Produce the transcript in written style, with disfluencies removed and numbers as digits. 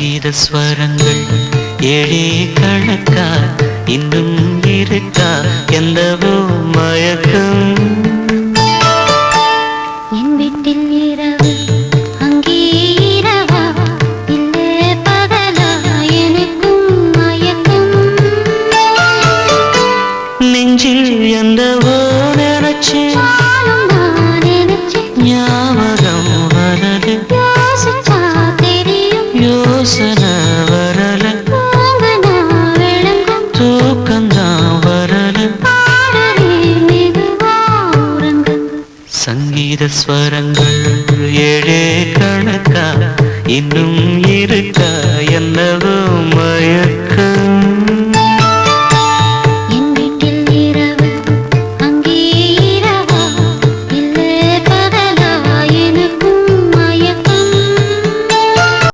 சங்கீத ஸ்வரங்கள் ஏழே கணக்கா இன்னும் இருக்கா எந்தவோ மயக்கம் என் வீட்டில் இரவு அங்கே இரவா இல்லை பகலா எனக்கும் மயக்கம் நெஞ்சில் எந்தவோ நினைச்சு ஞாபகம் வரது யோசனை வரல தூக்கந்தான் வரல சங்கீத ஸ்வரங்கள் ஏழே கணக்கா இன்னும் இருக்கா என்னவோ